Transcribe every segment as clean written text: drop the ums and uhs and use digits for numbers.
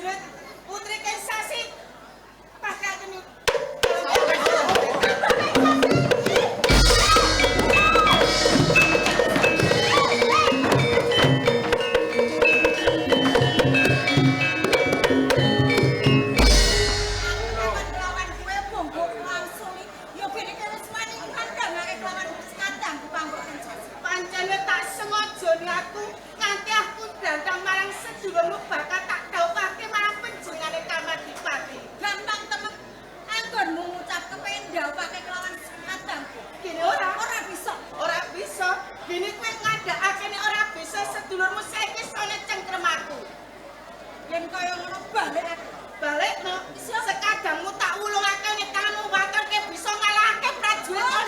prajurit Putri Kensasi pakaken pancene tak sengaja niku nganti aku dandang marang sedulurmu bakal tak dawuhake marang panjenengane Kamadipati. Gampang temen anggonmu ngucap kepengin ndawuhake kelawan kadangku. Gini ora bisa. Ora bisa. Gini kowe ngandhakake nek ora bisa sedulurmu saiki sone cengkrem aku. Yen kaya ngono balik aku. Balikno sekadangmu tak wulungake nek kamu waterke bisa ngalahake prajurit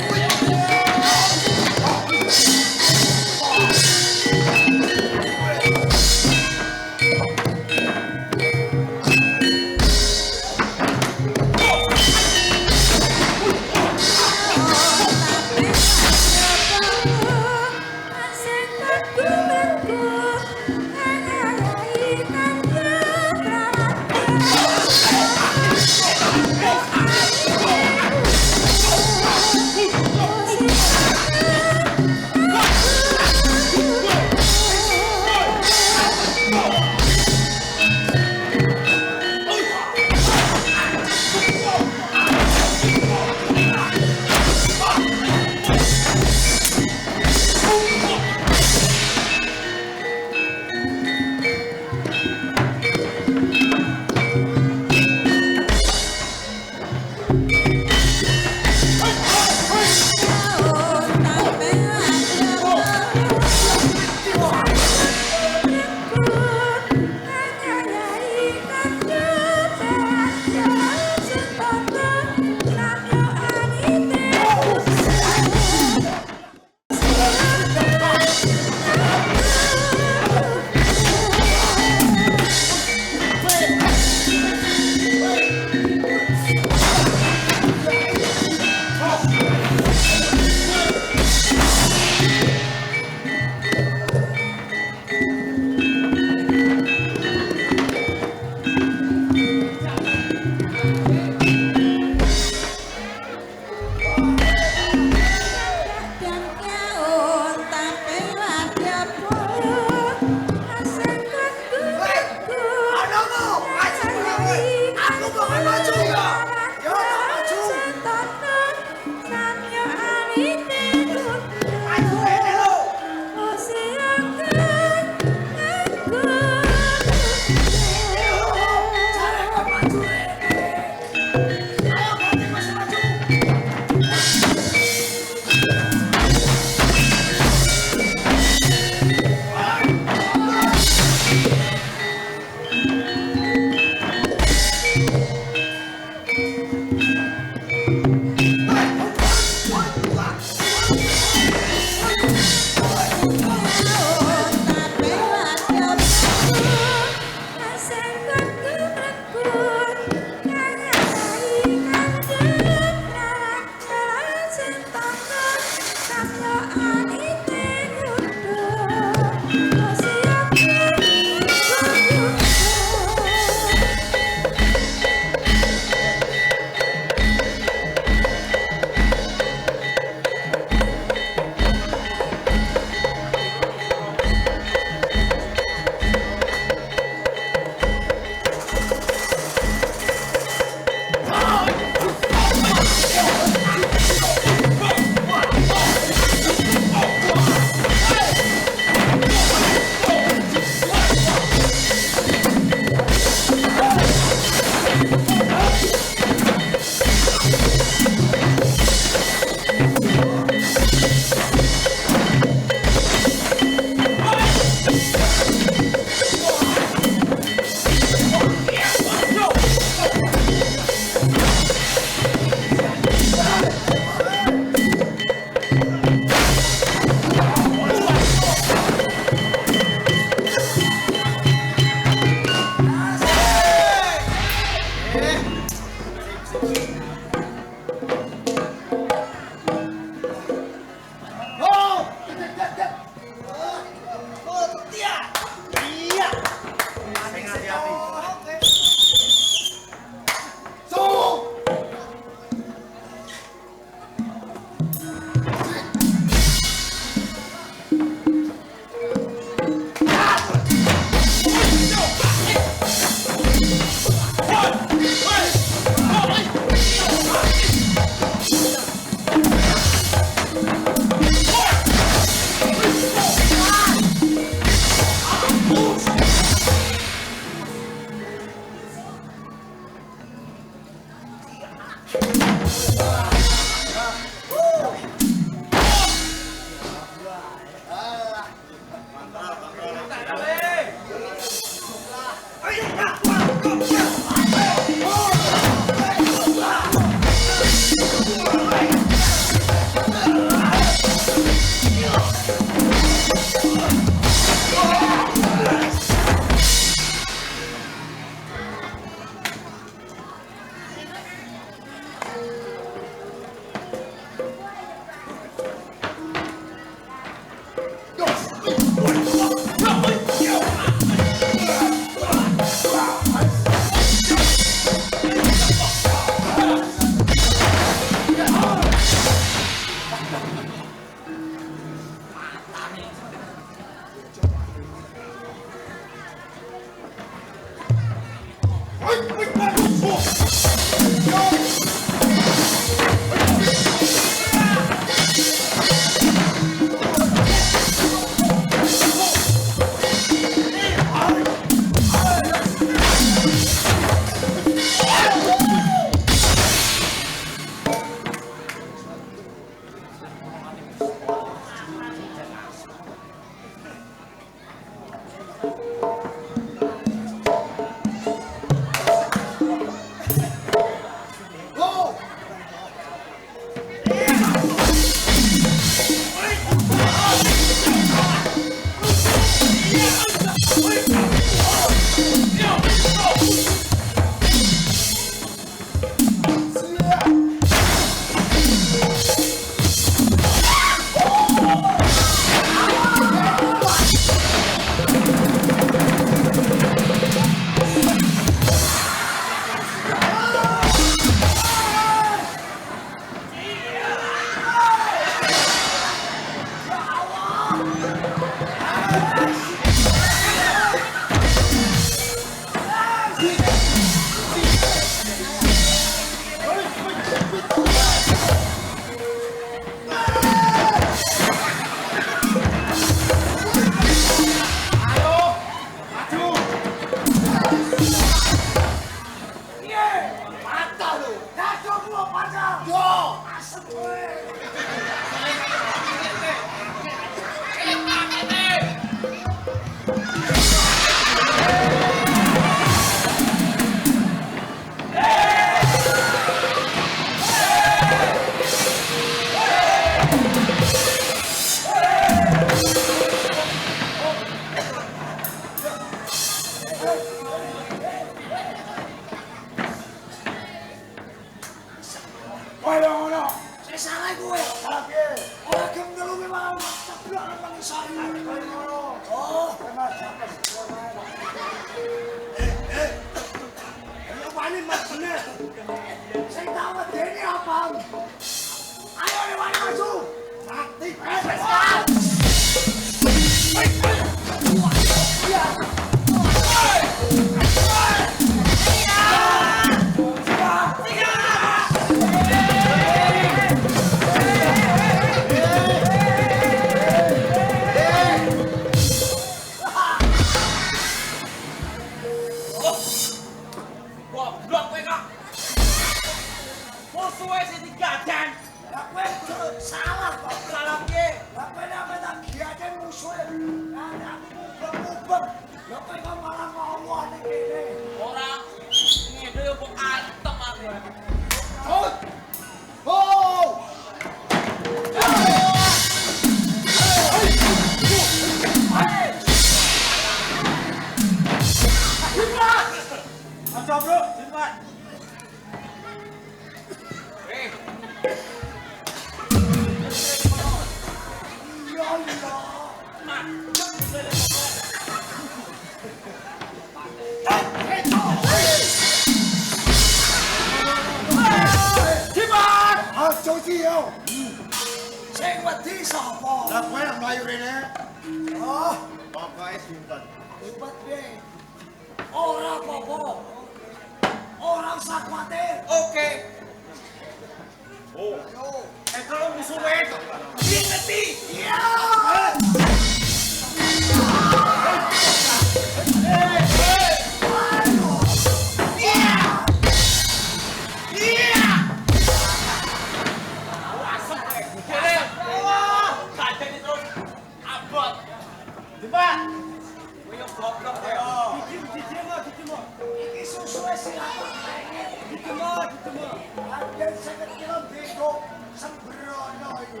Sembrono iki.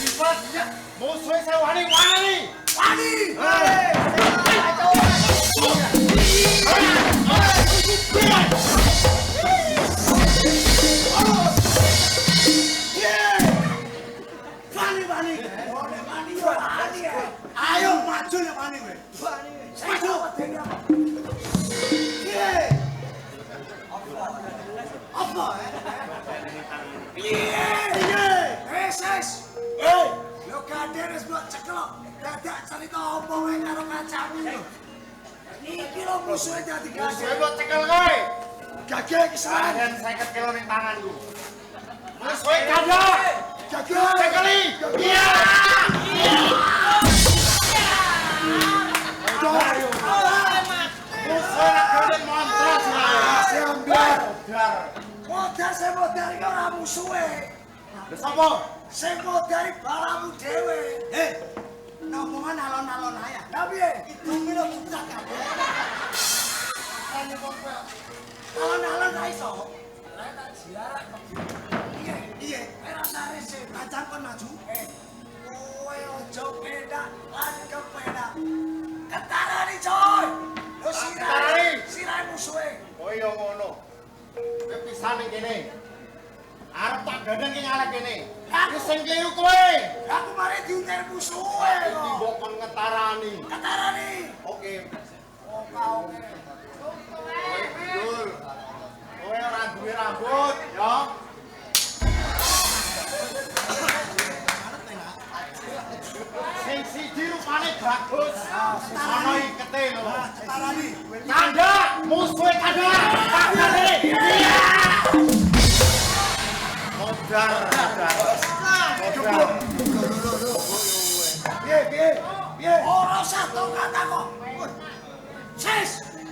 Lipat ya. Musuhe sewani wani. Wani. Ayo maju ya Wani kowe. Maju. Apa? Piye? Wes. Lo kader wis mbok ceklok. Dadak cerita apa wae karo kancamu lho. Iki lho musuhe dadi Musuhe gagah. kok cekel kowe. Gagah iki saran. Dan 50 kilo ning tanganku. Musuhe kada. Gagah. Cekeli. Iya. Musuhe nak gede montros Si ambil. Dar. Modar iki ora musuhe. Lha sapa? Sing modari balamu dhewe. Ngomongan alon-alon ae. Lah piye? Itu milo buta kabeh. Alon-alon ra iso. Lah tak ziarah kok. Iya. Ora sare sih, pancen kon maju. Kowe ojo pedak lan kepedak. Ketarani coy. Lo Ketarani. Sirai musuhe. Oh iya ngono. Kowe pisan ning kene. Arep tak gandeng ki ngalek kene. Iki sing kliru kowe. Aku mari diuntir musuhe kok. Timbok kon ngetarani. Ketarani. Oke. Oh kau. Kowe bidul. Kowe ora duwe rambut, ya. Sing siji rupane bagus. Ana ikete lho. Ketarani. Tanda, musuhe tanda. Tanda. Iya. Modar. Piye? Ora usah kata kok. Ses.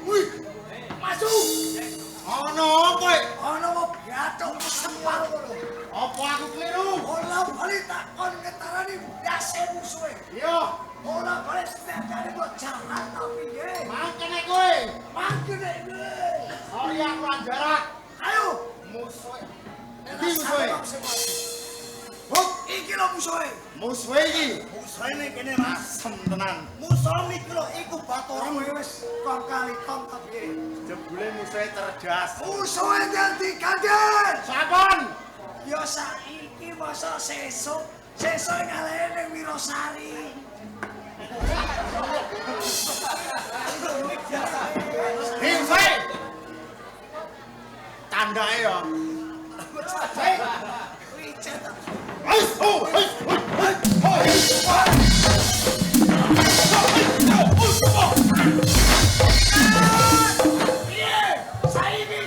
Wih. Maju. Ono apa? Ana kok gathuk sempal ngono. Apa aku kliru? Ora bali takon ketarani ndase musuhe. Iya. Ora bali setane kok jalan to piye? Mangkene kowe. Mangkene kowe. Sorry aku jarak. Ayo. Musuhe. Iki musuhe. Hop, iki lho musuhe. Musuhe iki. Musuhe ning kene Mas. Asem tenan. Musuh iki lho iku Bathara wis kong kali kong to piye? Jebule musuhe cerdas. Musuhe dadi kaget. Sampun. Ya saiki masa sesuk ngalahe ning Wirasari. Hei, tandake ya. Hei, wicet. Piye? Saiki.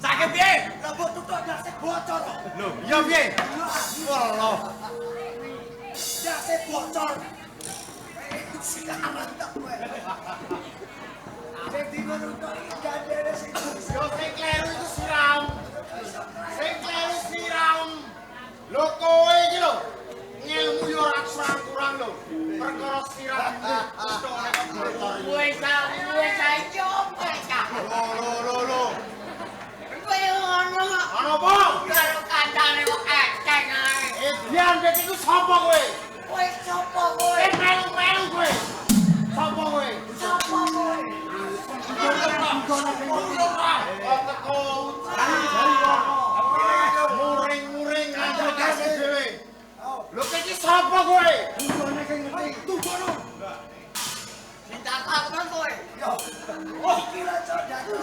Sakit piye? Rambut tutuk ndase bocor. Lho, iya piye? Wallah. Ndase bocor. Sekarang tak kowe. Sing dinurut iki gandene sing Yo sing kleru iku siram. Sing kleru siram. Lho kowe iki lho. Ngelmu yo ora kurang lho. Perkara siram iki nek bocor. Kowe saiki opo kah? Lho. Kowe ngono kok Ana apa? karo kancane kok ekeng ae. Edian dek iku sapa kowe? Kowe sapa kowe? Melu kowe. Sapa kowe? Sapa kowe? Teko muring-muring ngandhakake dhewe. Lho iki sapa kowe? Tunggu sing ngerti. Tunggu. Minta apa kowe? Yo. Oh, iki lho cok dado.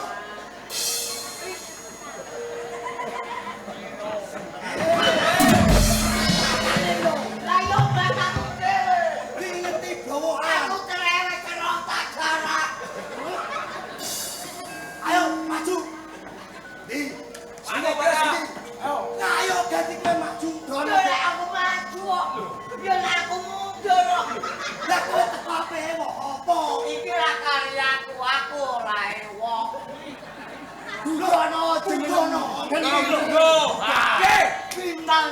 Lah yo Ayo sini. Ayo ganti kowe maju. Yo lek aku maju kok. Yo lek aku mundur kok. Lah kowe teko apehe kok apa? Iki ra karyaku, aku ora ewok. Dudono jenengono. Tunggu. Bintang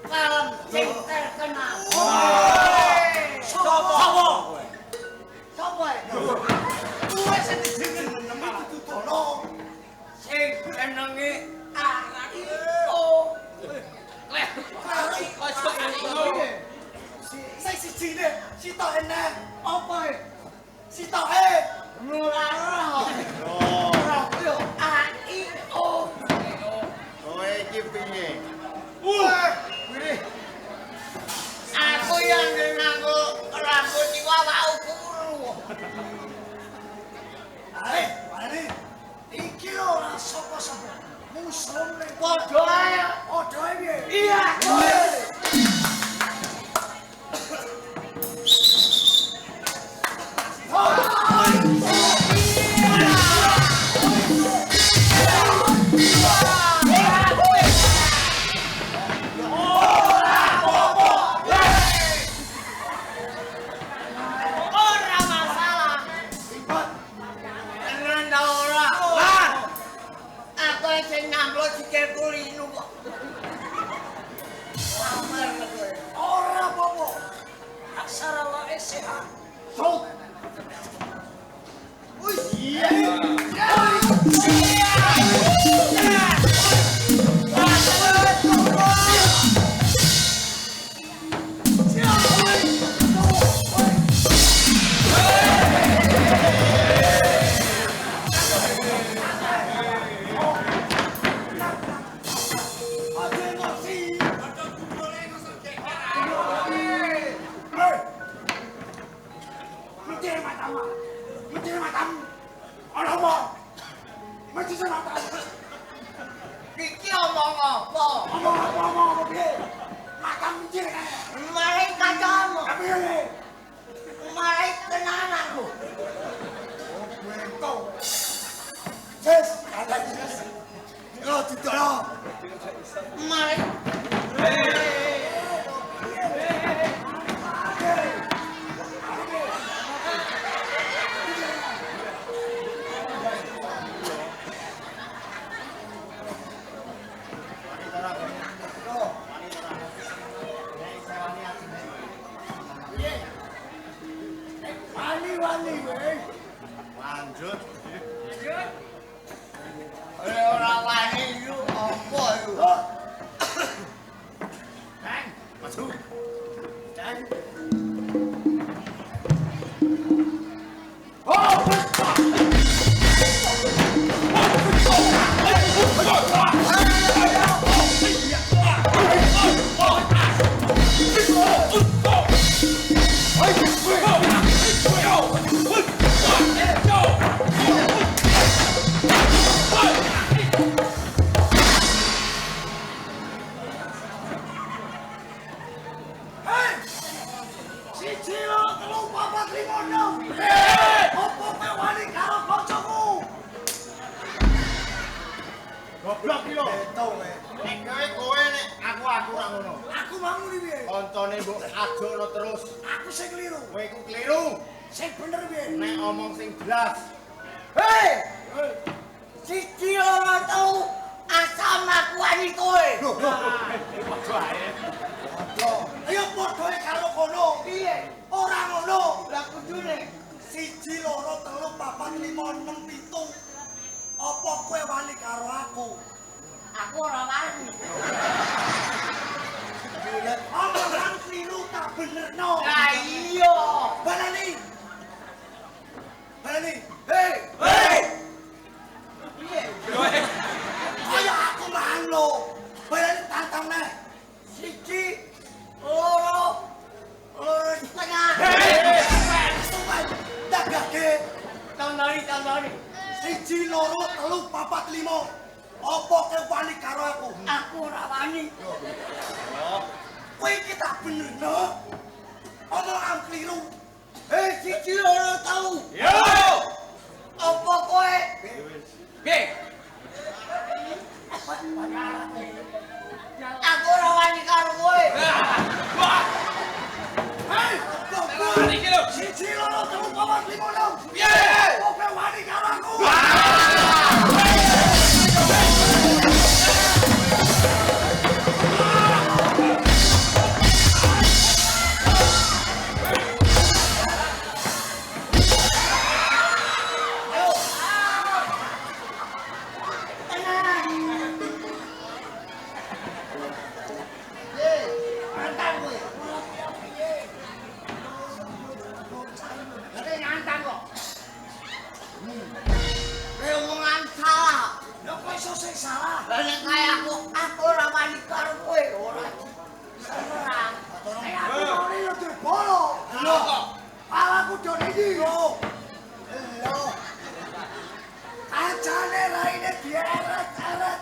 film sing terkenal. Sopo? Sopo? Kowe sing jeneng malah Dudono. Sing jenenge Ariko. Saya sijine, sitok enek. Apa e? Sitoke Nuraro. Ora yo Ariko. Kowe iki piye? Aku yang nganggo rambut iki awakku kuru. Ae, mari. Iki lho ora sapa-sapa. Musuhne Padha ae. padha ae piye? Iya. Ora masalah. Tenan ta ora? Aku sing nyamplok sikilku linu kok. Sabar kowe. Ora apa-apa. Aksara wae sehat. Sok. Wih, iya. Mencari matamu. Ono apa? Mencari matamu. Iki omong apa? Omong apa piye? Matam mencari kae. Mari kacamu. Tapi piye? Mari tenan aku. Wento. Ses, ada ses. Yo Dudono. Mari. Wani weh. Lanjut. Ora wani yo apa yo? Kang, maju. Dan siji lo telu papat lima enam. Opo kowe wani karo kancamu? Goblok iki lho. Beto kowe. Nek kowe nek aku ora ngono. Aku bangun iki piye? Koncone mbok ajono terus. Aku sing keliru. Kowe iku kliru. Sing bener piye? Nek omong sing jelas. Hei! Siji ora tau asam aku wani kowe. Padha ae. Ayo padha karo kono. Piye? Ora ngono. Lah kudune. Siji loro telu papat lima enam pitu. Apa kowe wani karo aku? Aku ora wani. Omongan keliru tak benerno. Lah iya. Balani. Hei! Hei. Piye? Kaya aku manlo. Balani tantang neh. Siji loro setengah. Dagake. Tandani. Siji loro telu papat lima. Apa kowe wani karo aku? Aku ora wani. Kowe iki tak benerno. Omongan keliru. Hei, siji loro tau. Yo! Apa kowe? Piye? Aku ora wani karo kowe. Hei, Wani iki lho. siji loro telu papat lima enam. Piye? Kowe wani karo aku. Salah. Lah nek kaya aku ora wani karo kowe ora. Serang. Aku mau ini udah bolo. Lho kok. Palaku udah ini lho. Kacane raine dieret-eret.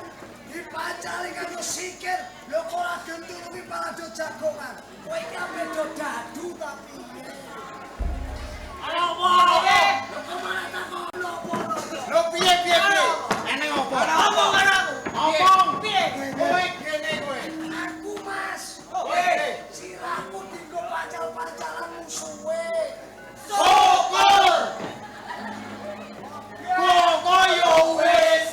Dipacali karo sikir. Lho kok ora gendulungi pala do jagongan. Kowe iki ampe do dadu tapi piye? Ayo wae. Lho kok malah takon opo? Lho piye? Eneng opo? Ngomong karo aku. Ngomong. Piye? Kowe kene kowe. Aku Mas. Hei. Sirahku dienggo pacal-pacalan musuhe. Syukur. Kok yo wis.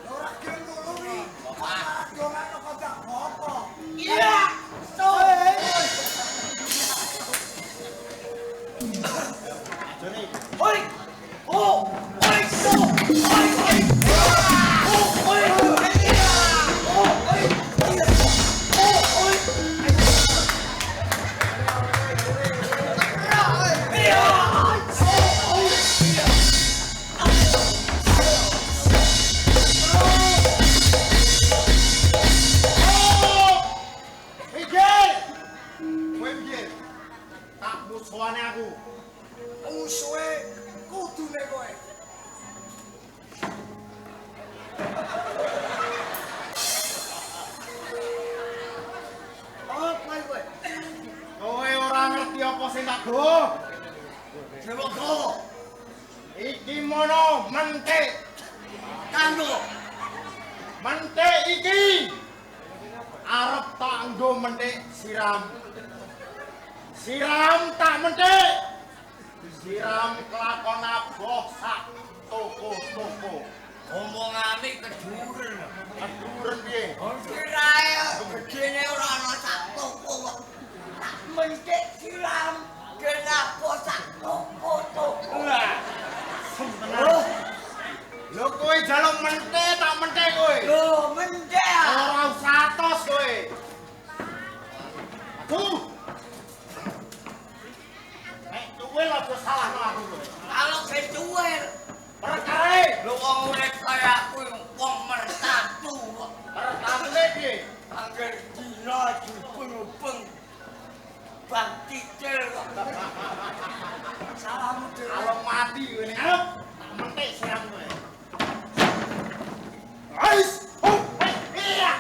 Ora gendulungi. Kok malah dongan kok gak apa. Iya. Joni. Oi! Oh! Oi! So! Oi! Oi! Oh! Oi! Oh! Oi! Oh! Oi! Mikir. Kowe piye? Tak musuhane aku. Musuhe kudune kowe. Oh, kowe. Kowe ora ngerti apa sing tak go. Dewa go. Iki mono mentik. Kanggo Mentik iki arep tak nggo mentik siram. Siram tak mentik. Siram kelakon aboh sak toko-toko. Omongane keduren. Aduren piye? Sirae gedene ora ana sak toko kok. Tak mentik siram kenapa sak toko-toko. Lah, semtenan. Lho kowe jaluk mentik tak mentik kowe. Lho mentik. Ora usah atos kowe. Tuh. Duel aja salah aku kowe. Kalau keduwer Perkarae lho wong urip kaya aku wong mertatu kok. pertamane piye? Angger dina dipeng-peng bang titil kok. salahmu dhewe. Kalau mati kowe ning arep tak mentik siram kowe. Ais! Oh, iya.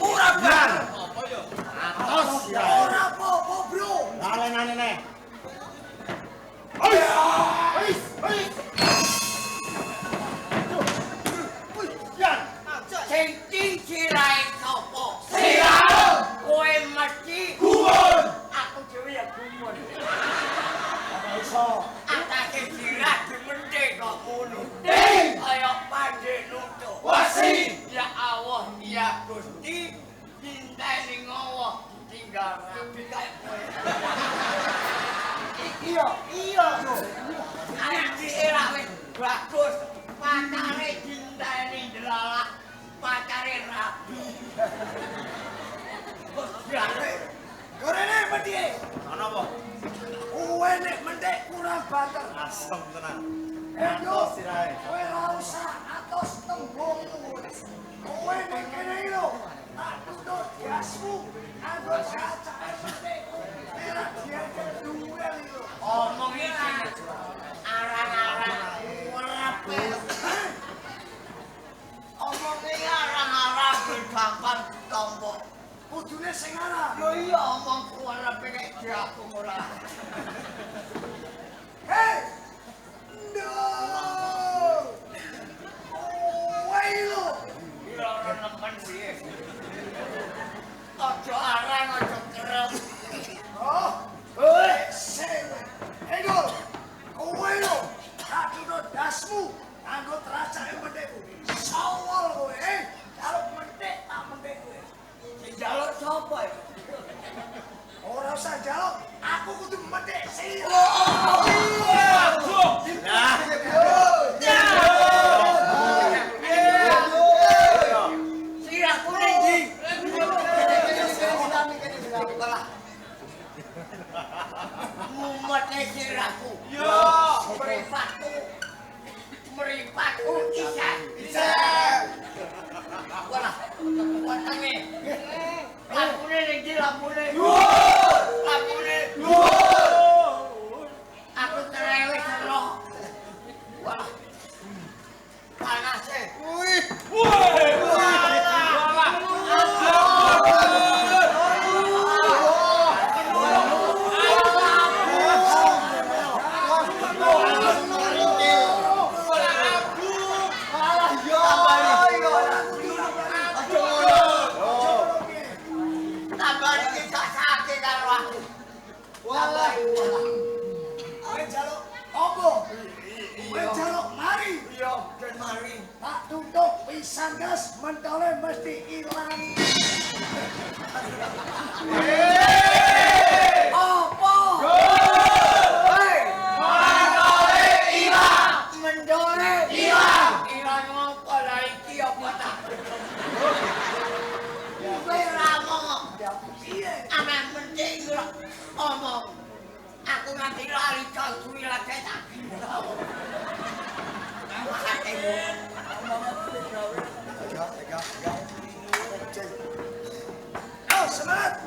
Uraban. Apa yo? Atos ya. Ora apa-apa, Bro. Nane. Ais! Yan. Sing sirahe sapa? Siram. Kowe mesti Gumun. aku dhewe ya gumun. Ora iso. Atake sirah dimentik kok ngono. Ding. Kaya pandhe nutuk. Wasi. Ya Allah, ya Gusti, dinteni ngowo tinggal rapi kaya kowe. Iya, Bro. Anak era wis bagus, pacare dinteni delalah, pacare rapi. Gorene medhi. Ana apa? Kowe nek mendek kurang banter. Asem tenan. Atos sirahe. Kowe ora usah atos tembungmu. Kowe nek kene iki lho. Tak tuntut jasmu. Anggo kaca mendek. Ora diajar duel iki lho. Omong iki arang-arang werepe. Omong iki arang-arang gampang tompo. Kudune sing arah. Lho iya omong werepe nek diapung ora. sliraku. Yo. Meripatku isek. Walah, watane. Lampune ning ndi lampune? Lampune. Aku terewes ero. Walah. Panase. Tak tutup pisan gas mentole mesti ilang. Apa? Hei, mentole ilang. Mentole ilang. Ilang apa lah iki apa tak? Kowe ra ngomong. Aman penting ora omong. Aku nanti lari kalkui lah cetak. Oh, semangat.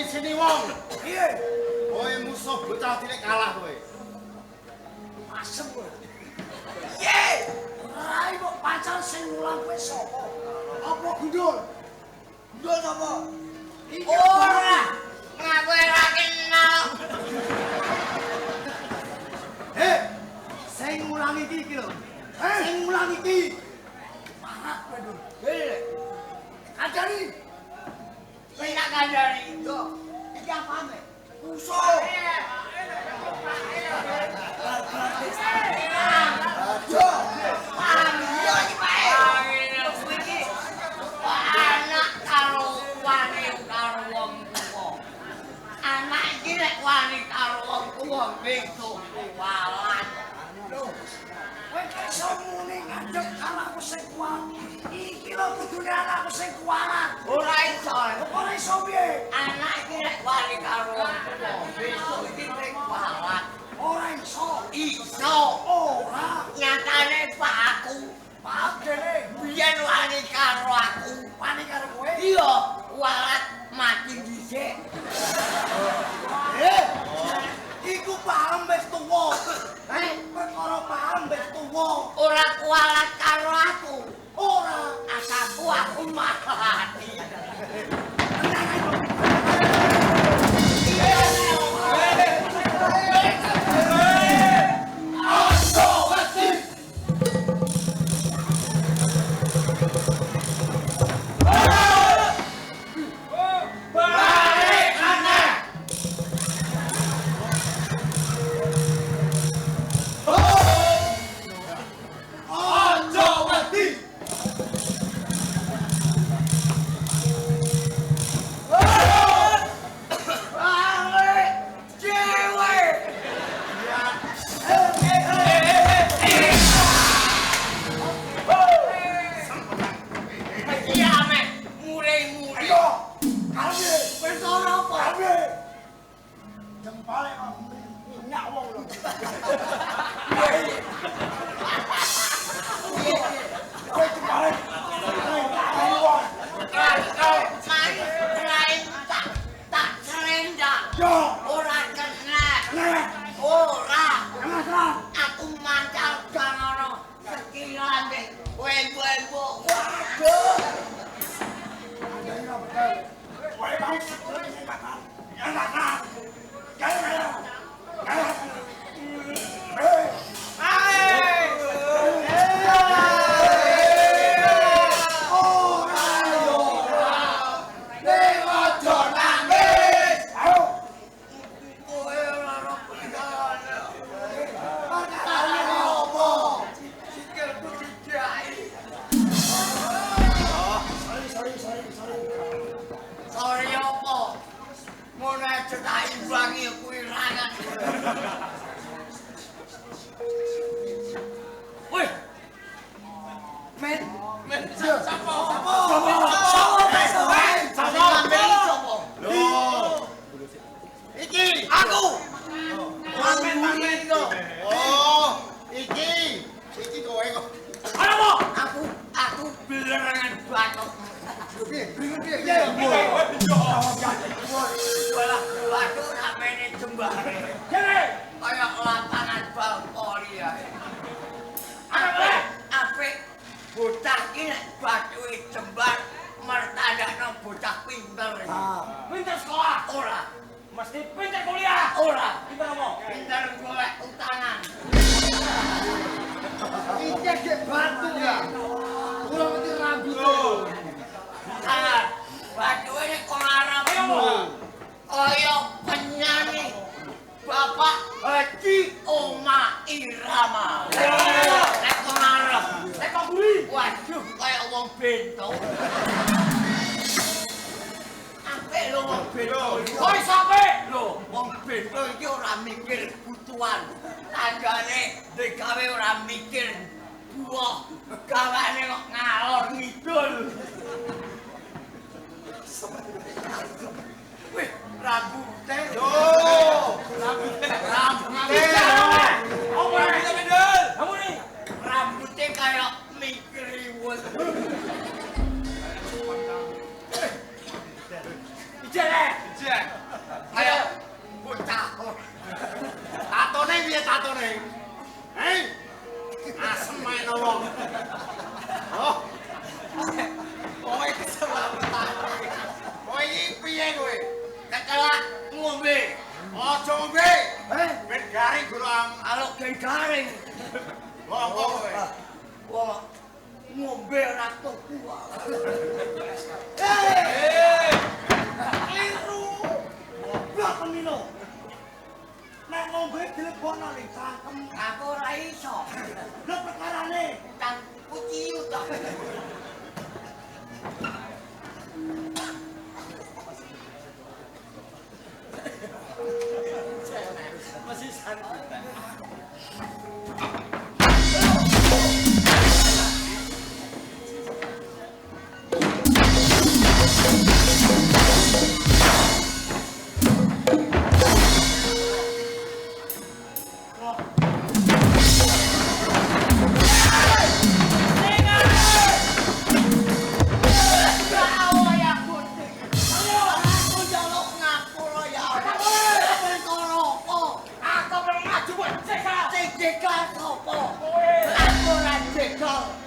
Sini wong. Piye? Kowe musuh bocah cilik kalah kowe. Asem kowe. Ye! Rai kok pacar sing mulang kowe sapa? Apa gundul? Gundul sapa? Iki Ora. Ngaku ora kenal. sing mulang iki lho. Sing mulang iki. Parah kowe, Dul. Hei, Kajari. kowe nak kandhani itu. Iki apane? Musuh. Aduh. Ayo iki bae. Anak karo wani karo wong tuwa. Anak iki nek wani karo wong tuwa besok kuwalat. Kowe iso muni ngadeg anakku sing kuat. Iki lho kudune anakku sing kuat. Ora iso. Ora iso piye? Anak iki nek wani karo wong tuwa besok iki kuwalat. Ora iso. Iso. Ora. Nyatane Pak aku. Pak dene Biyen wani karo aku. wani karo kowe. Iya, walat mati dhisik. Iku paham wis tuwa. Perkara paham wis tuwa. Ora kualat karo aku. Ora. Asaku aku mati. muri-muri. Ayo, kalem. Perkara apa? Kalem. Jempale kok minyak wong lho. Kowe jempale. Main tak serendak. Yo, Ora kena. nek Ora. kenapa? Aku mancal jangono sekilan deh. Wembo. Waduh. Ada yang betul. Kowe mau sekolah sing bakal. Ya bakal. Jangan. Sorry apa? Ngono cetak imbangi kuwi rangan. Wih. Men. Sapa? Loh. Iki Aku. Pamen to. Oh, iki kowe kok. Aku belerangan batok. Waduh namanya jembare. Kayak lapangan bal poli ya. Apik bocah iki nek bathuke jembar mertandakno bocah pinter. Pinter sekolah, Ora, mesti pinter kuliah. ora. Pinter apa? Pinter golek utangan. Iki gek batu ya. Kula mesti rambut. Utangan. Bathuke nek kok arep kaya penyanyi Bapak Haji Oma Irama. Nek kok arep Nek kok buri. waduh kaya wong bento. Apik lho wong bento. Koi sampe. Lho, wong bento iki ora mikir butuhan. Tanggane digawe ora mikir buah. Gawane kok ngalor ngidul. Wih, rambutnya. Yo. Rambutnya kayak mikriwut. Kayak bocah. Tatone piye tatone? Hei. Asem ae wong. Oh. Kowe keselamatan. Kowe iki piye kowe? Kekelak ngombe. Aja ngombe. Ben garing gurang. Kalau garing. Ngomong kowe. Wah, ngombe ora tuku. Keliru. Goblok penilo. Nek ngombe dilebono ning cangkem. Aku ora iso. Lho perkarane. Tang kuciu to. Masih santai.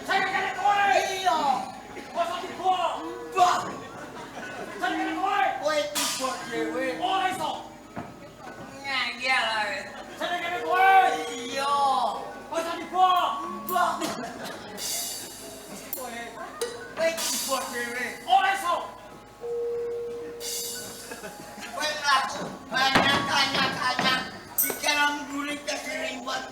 Saya kena kowe. Iya. Masa dibuang. Mbah, Saya kena kowe. kowe tiba dhewe. Ora iso. Ngangel ae. Saya kena kowe. Iya. Masa dibuang. Mbah. Kowe tiba dhewe. Ora iso. Kowe mlaku banyak jika ngulik keserimpet.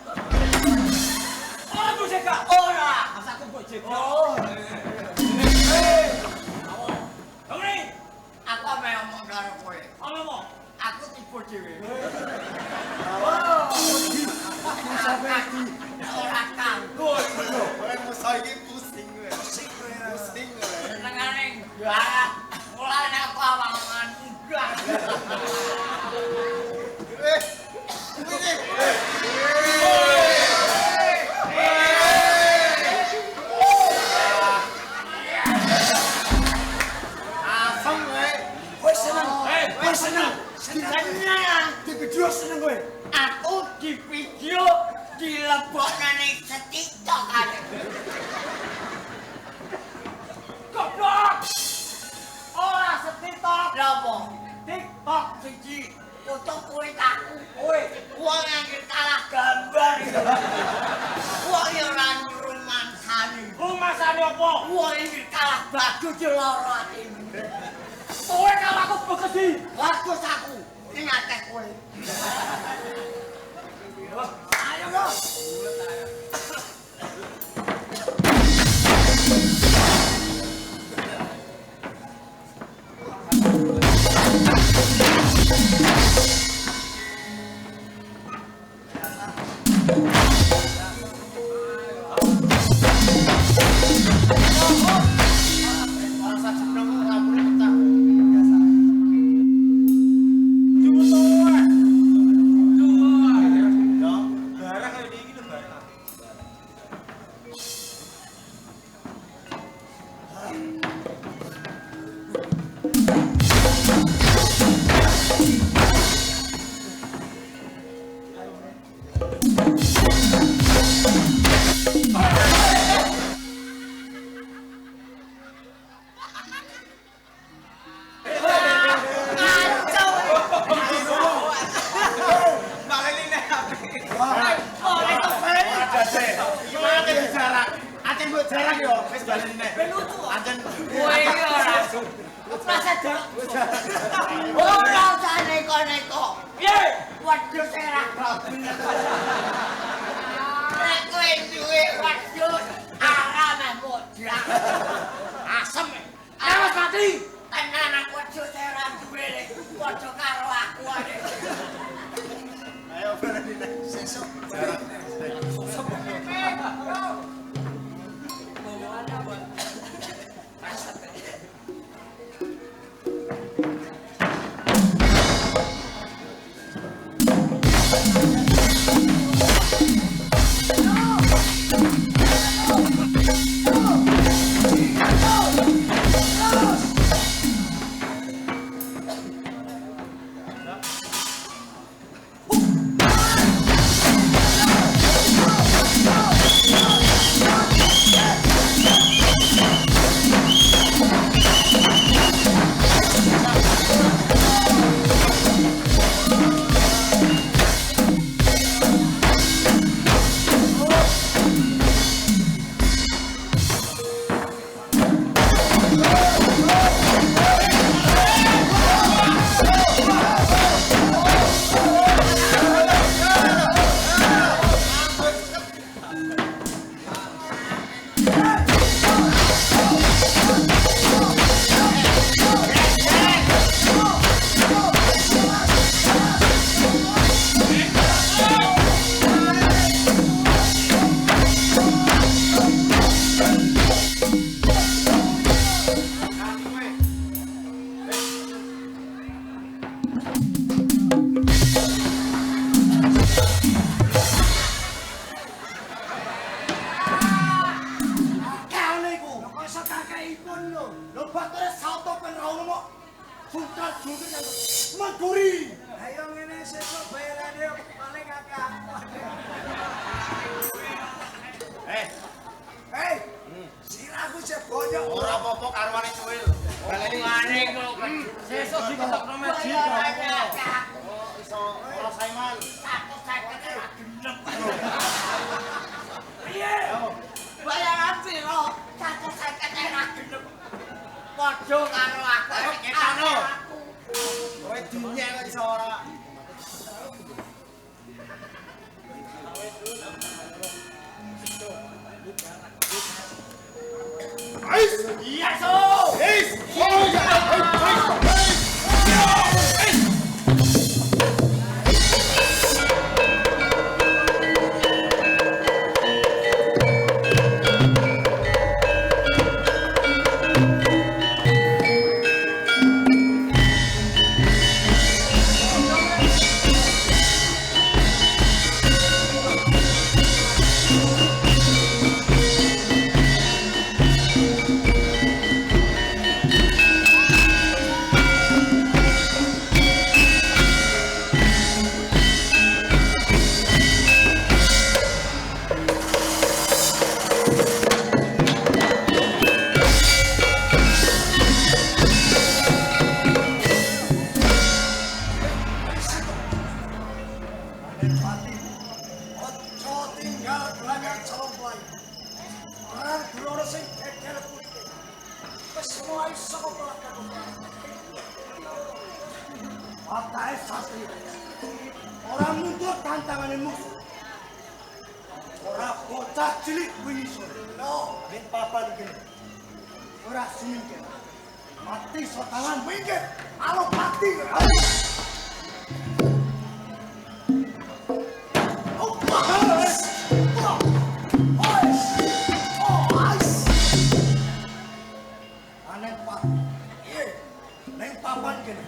Ora tuh Jeka. Ora. Masa aku mbok Jeka. Oh. Dongeng. Aku ame ngomong karo kowe. Apa mau? Aku tiba dhewe. Ora kanggo. Kowe musa iki pusing kowe. Pusing kowe. Senengane garap Asem kowe. Kowe seneng. Kowe seneng. Seneng. Di video seneng kowe. Aku di video dilebokne ning TikTok ae. Goblok. Ora setiktok. Lopo? TikTok Siji foto kowe aku. kowe. Wong yang kalah gambar. Wong yang ora rumangsani. Rumasane opo? Wong yang kalah bagus yo loro atimu. Kowe kalau aku begedi. Bagus aku. Ingat kowe. Ayo go. Rasa jeneng rambune petang. Barang kayak ini lho barang. Ora usah neko-neko. Piye? Wedhus ora babi. Nek kowe duwe wedhus arame modrak. Asem. Awas mati. Tenan aku wedhus ora duwe padha karo aku ae. Ayo Ferdinand. Sesuk. Maguri. Ayo ngene sesuk bayarane paling akeh. Sirahku cek bonyok. Ora apa-apa karwane cuwil. Baleni Mane kok Sesuk diketokno magic. iso ora saiman. 150 ora genep. Piye? Bayaran piro? 150 ora genep. Padha karo aku. Ayo, ketano. Kowe dinyek kok iso ora. Iya so. saka pelakan. Patahe satria. Ora mundur tantangane musuh. Ora bocah cilik wingi sore. No, ning papan kene. Ora sumingkir. Mati sotangan minggir. Alo mati. Neng papan kene.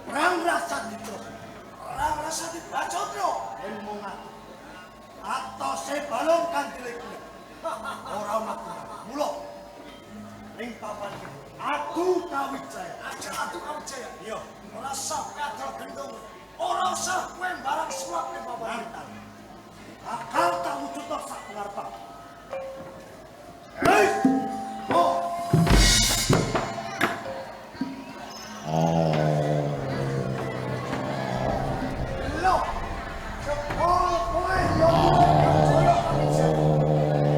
Perang rasa dicos. Perang rasa dibacotno. Yen mongat. Atose balong kan dilek-lek. Ora ana kurang. Mula ning papan kene. Aku Kawijaya. Aku Kawijaya. Iya, ora usah kadal gendong. Ora usah kowe barang sulap ning papan kene. Akal tak wujudno sak pengarepku. Hei! Oh! Lo, sepuluh kowe yo kaya Kawijaya.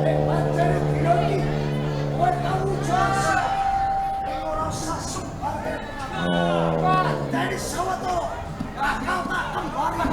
Nek pancen dina iki kowe kamu jasa. Ning ora usah sumpare pengarep. Dari sawato, akal tak kembali.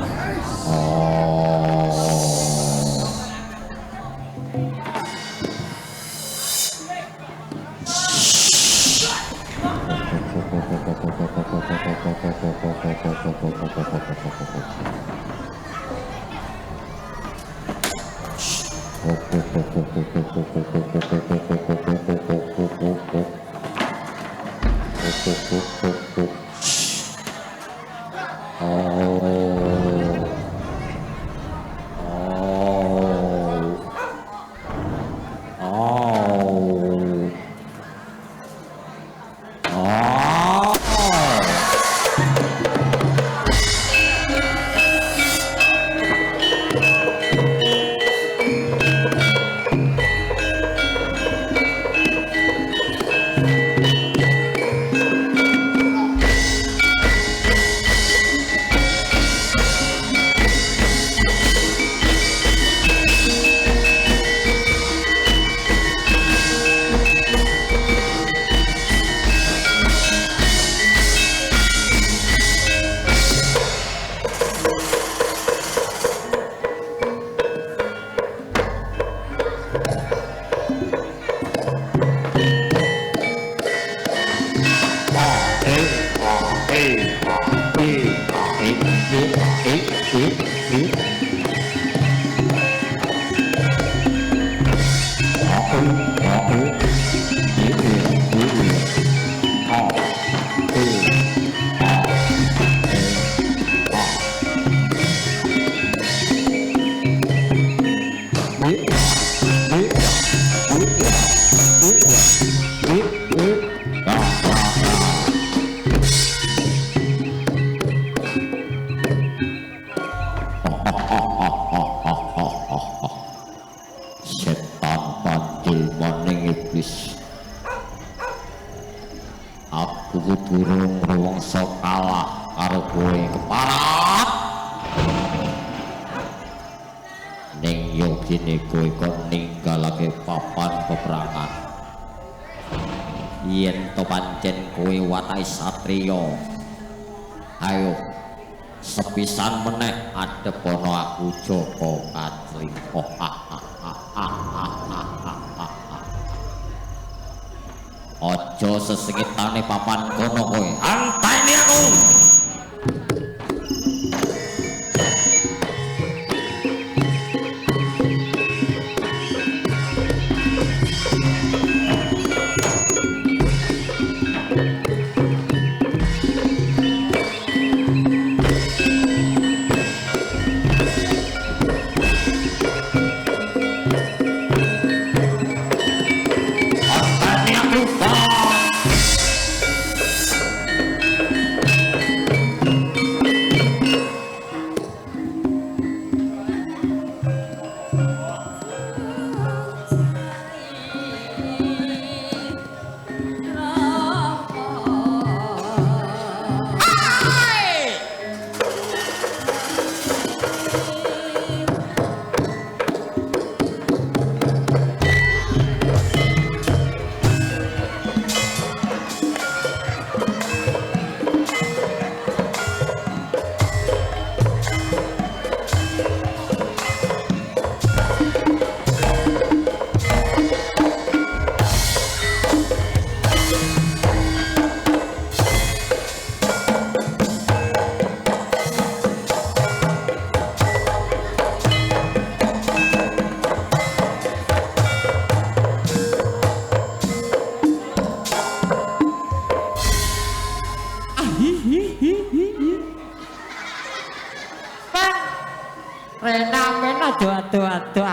Aku durung rumangsa kalah karo kowe keparat. Ning yogine kowe kon ninggalake papan peperangan. Yen to pancen kowe watai satriya, ayo sepisan meneh adepono aku Joko Katring. Ojo sesengitane papan kono kowe. Anteni aku.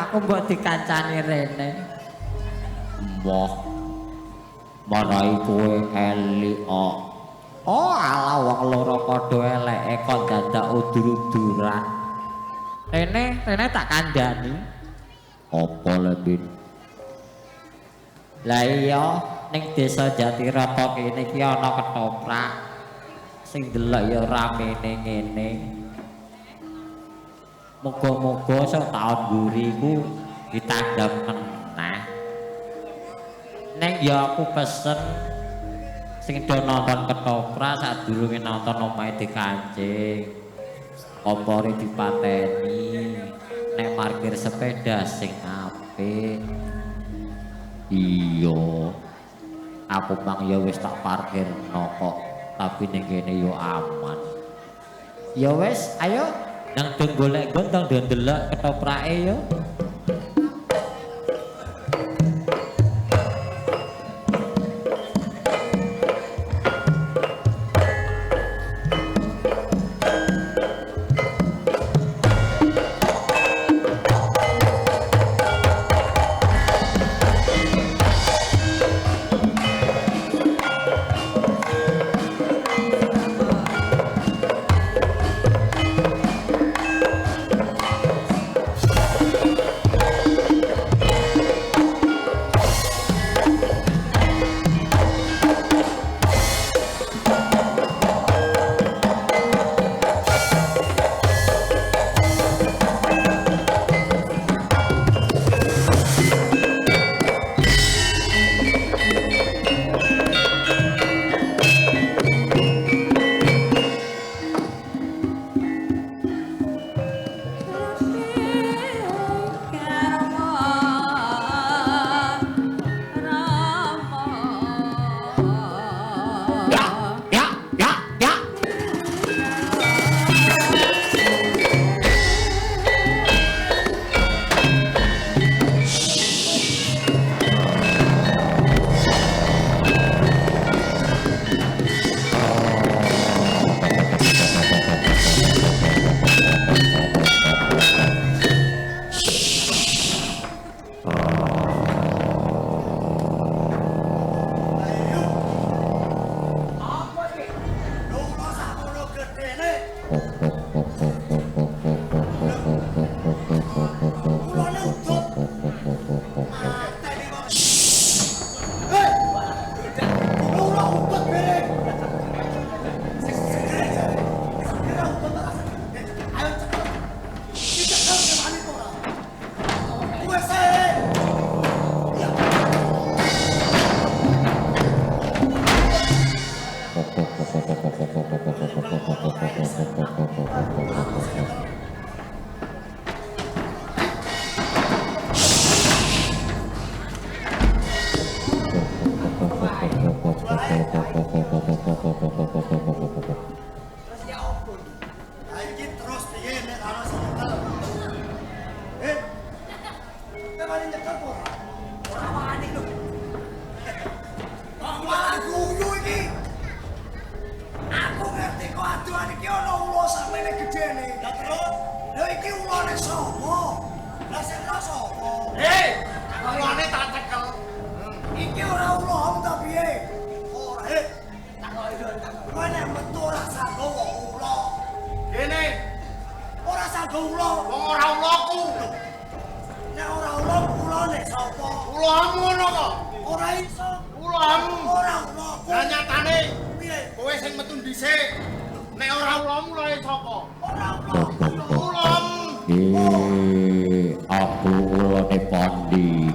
aku mbok dikancani rene. Mbah marai kowe elik kok. Oh alah wong loro padha eleke kok dadak udur-uduran. Rene tak kandhani. Apa lebih Lah iya ning desa Jatirata kene iki ana ketoprak. Sing delok ya ramene ngene. Muga-muga sok taun mburiku ditanggap meneh. Neng ya aku pesen sing do nonton ketoprak sadurunge nonton omahe dikancing. Kompore dipateni. Nek parkir sepeda sing apik. iya Aku mang ya wis tak parkir kok, tapi ning kene yo aman. Ya wis, ayo nang do golek gontong do ndelok ketoprake yo. aku ulane pandi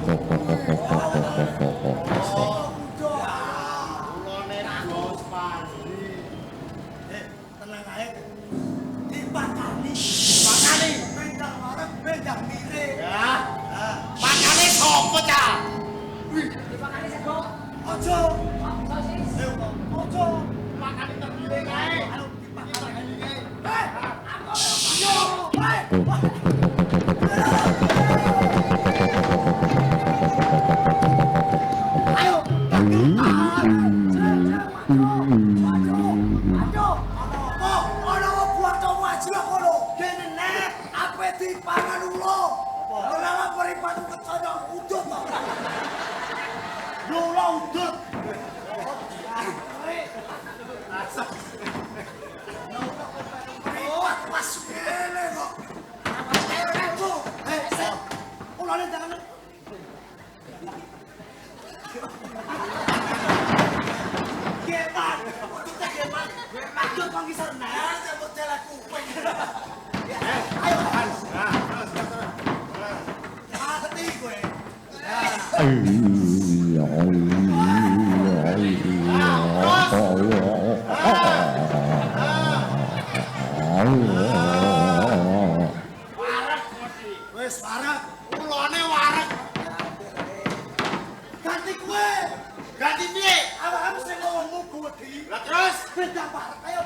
Ayo, Hans. Nah, terus. mati gue. Warak mesti. Wes warak. Ulone warak. Ganti gue. Ganti piye? Awakmu sing ngomongmu gue di. Lah terus. Beda parek. Ayo,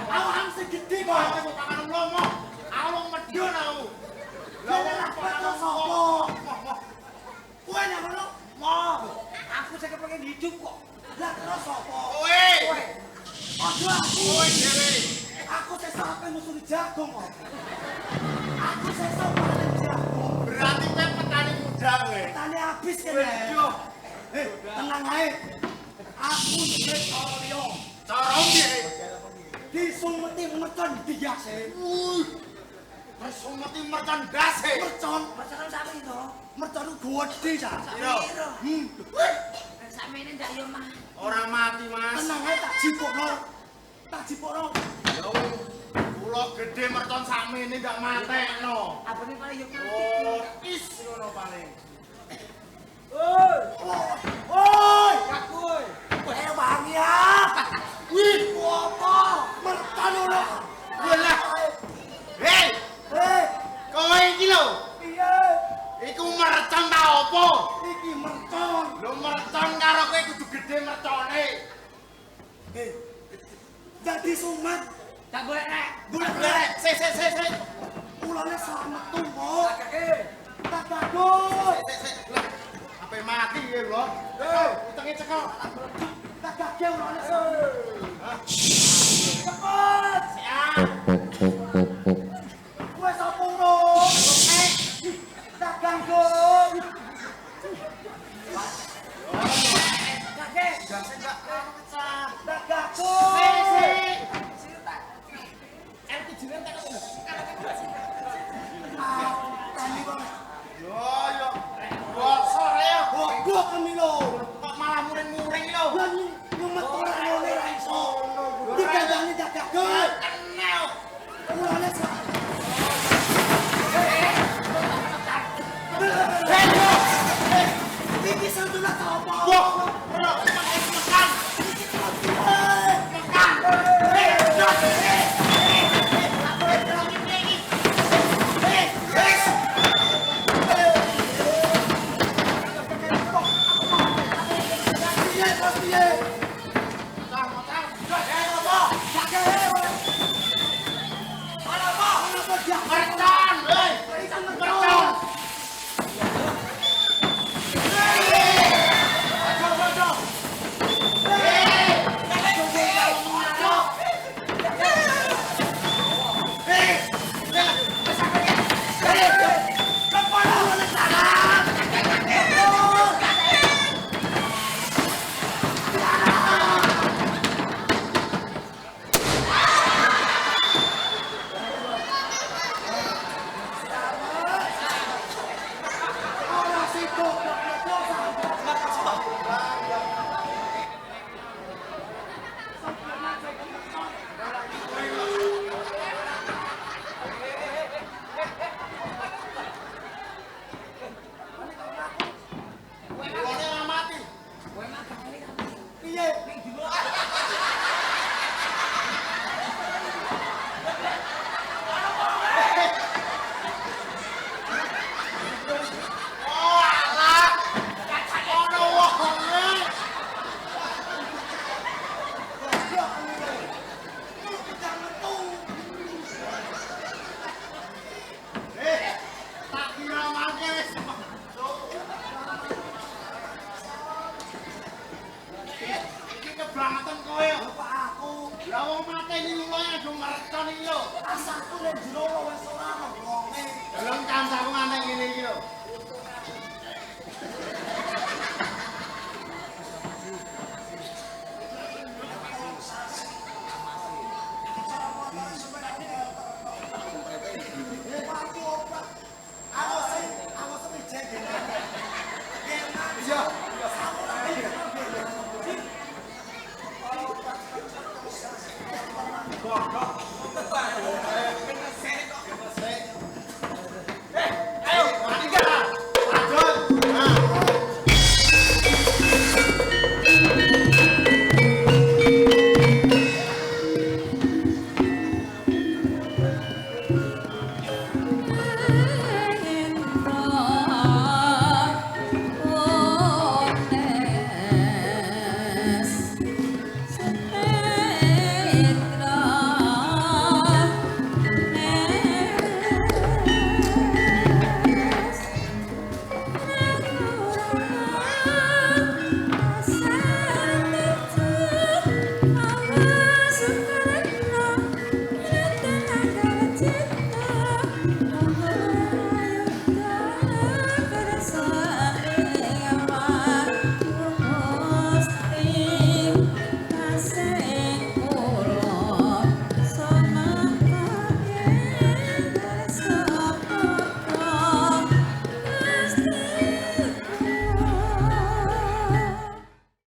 awakmu sing gede kok. Kowe nang ngono. Mau. Aku sing kepengin hidup kok. Lah terus sapa? Kowe. Aduh aku. Kowe dhewe. Aku sesuk ape musuh jagung kok. Aku sesuk paling jagung. Berarti kowe petani muda kowe. Tane habis kene. Yo, Tenang ae. Aku duwe cara liya. cara piye? Disumeti mercon diase. Wis sumeti merchandase. Mercon sami to. Mercon gede ta. Iya. Sakmene ndak yo mah. Ora mati, Mas. Tenang ae tak jipokno. Tak jipokno. Ya kula gede mercon sakmene ndak matekno. Abone paling yo Oh, is ngono paling. Oi, aku. Kowe wangi ya. Wih, apa? Mercon ora. Yalah. Hei, Hei, kowe iki lho. piye? Iku mercon ta opo? Iki mercon. Lho mercon karo kowe kudu gede mercone. Jadi sumet. tak boleh rek. Golek, sik. Ulane slamet tumpo. Tak bagus. Sik. Lah, ape mati ya lho. Hei, utenge cekok. Tak gagel ulane. Cepet. Siap. Kowe sapa urung? Tak ganggu. Kakek. Tak ganggu. Tani kok. Yo. Bosor ya. Goblok kami lo. Kok malah muring-muring lho. Lan nyumet ora ngene ra iso. Dikandani tak ganggu. Kenal. Ulane iki santuna ta apa? Mekan. Mercon, hei. Mercon. Ulone ora mati. Piye? Oh, alah. Ono wonge. Tak kira mangke wis. Iki kebangetan kowe ya. Bapak aku Lah wong mateni ulone aja mercon iki lho. asalku ning jero wis ora ono wonge. Belum kancaku ngantek ngene iki lho.